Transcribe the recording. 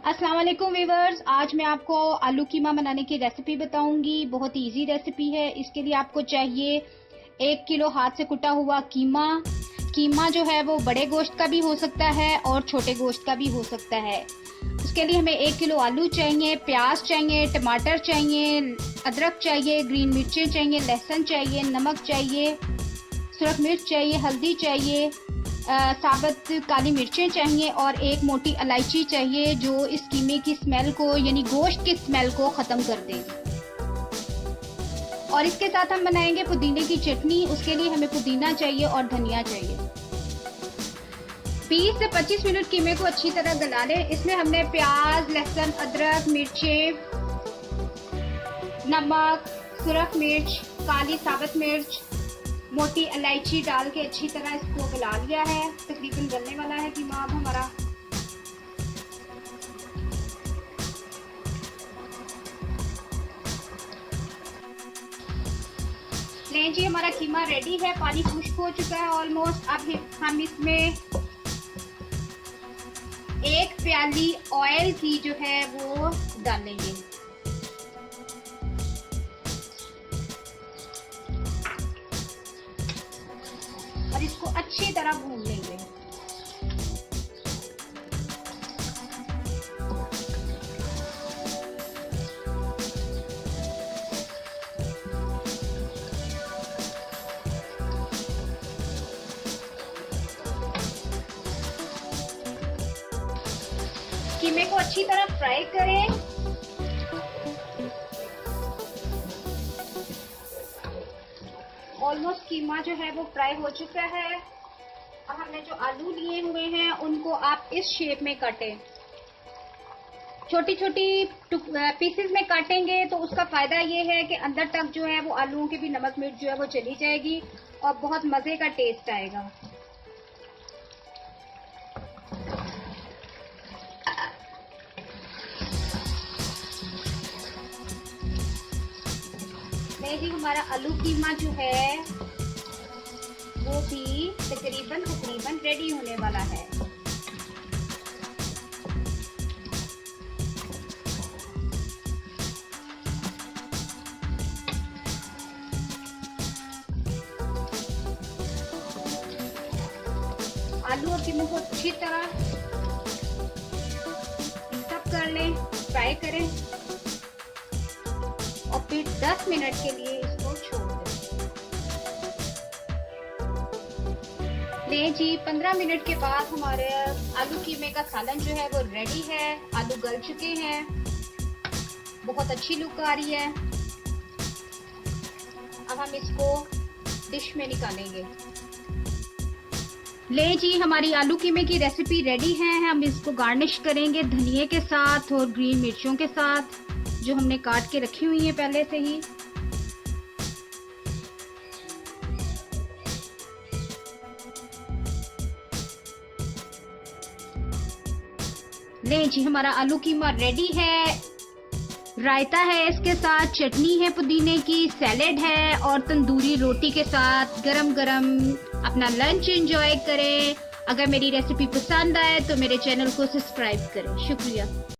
अस्सलाम वालेकुम वीवर्स, आज मैं आपको आलू कीमा बनाने की रेसिपी बताऊंगी। बहुत ही इजी रेसिपी है। इसके लिए आपको चाहिए 1 किलो हाथ से कुटा हुआ कीमा। कीमा जो है वो बड़े गोश्त का भी हो सकता है और छोटे गोश्त का भी हो सकता है। उसके लिए हमें 1 किलो आलू चाहिए, प्याज चाहिए, टमाटर चाहिए, अदरक चाहिए, ग्रीन मिर्चें चाहिए, लहसुन चाहिए, नमक चाहिए, सुरख मिर्च चाहिए, हल्दी चाहिए, साबुत काली मिर्चें चाहिए और एक मोटी इलायची चाहिए जो इस कीमे की स्मेल को यानी गोश्त की स्मेल को ख़त्म कर देगी। और इसके साथ हम बनाएंगे पुदीने की चटनी। उसके लिए हमें पुदीना चाहिए और धनिया चाहिए। 20 से 25 मिनट कीमे को अच्छी तरह गला लें। इसमें हमने प्याज, लहसुन, अदरक, मिर्चें, नमक, सुरख मिर्च, काली साबुत मिर्च, मोटी इलायची डाल के अच्छी तरह इसको गला लिया है। तकरीबन गलने वाला है कीमा अब हमारा। लें जी, हमारा कीमा रेडी है। पानी खुश्क हो चुका है ऑलमोस्ट। अब हम इसमें 1 प्याली ऑयल की जो है वो डालेंगे। और इसको अच्छी तरह भून लेंगे। कीमे को अच्छी तरह फ्राई करें। ऑलमोस्ट कीमा जो है वो फ्राई हो चुका है। अब हमने जो आलू लिए हुए हैं उनको आप इस शेप में काटें। छोटी छोटी पीसेस में काटेंगे तो उसका फायदा ये है कि अंदर तक जो है वो आलूओं की भी नमक मिर्च जो है वो चली जाएगी और बहुत मजे का टेस्ट आएगा। नहीं जी, हमारा आलू कीमा जो है वो भी तकरीबन रेडी होने वाला है। आलू और कीमा को अच्छी तरह मिक्सअप कर लें, फ्राई करें और फिर 10 मिनट के लिए इसको छोड़ दें। ले जी, 15 मिनट के बाद हमारे आलू कीमे का सालन जो है वो रेडी है। आलू गल चुके हैं, बहुत अच्छी लुक आ रही है। अब हम इसको डिश में निकालेंगे। ले जी, हमारी आलू कीमे की रेसिपी रेडी है। हम इसको गार्निश करेंगे धनिये के साथ और ग्रीन मिर्चों के साथ जो हमने काट के रखी हुई है पहले से ही। ले जी, हमारा आलू कीमा रेडी है। रायता है, इसके साथ चटनी है पुदीने की, सैलेड है और तंदूरी रोटी के साथ गरम गरम अपना लंच एंजॉय करें। अगर मेरी रेसिपी पसंद आए तो मेरे चैनल को सब्सक्राइब करें। शुक्रिया।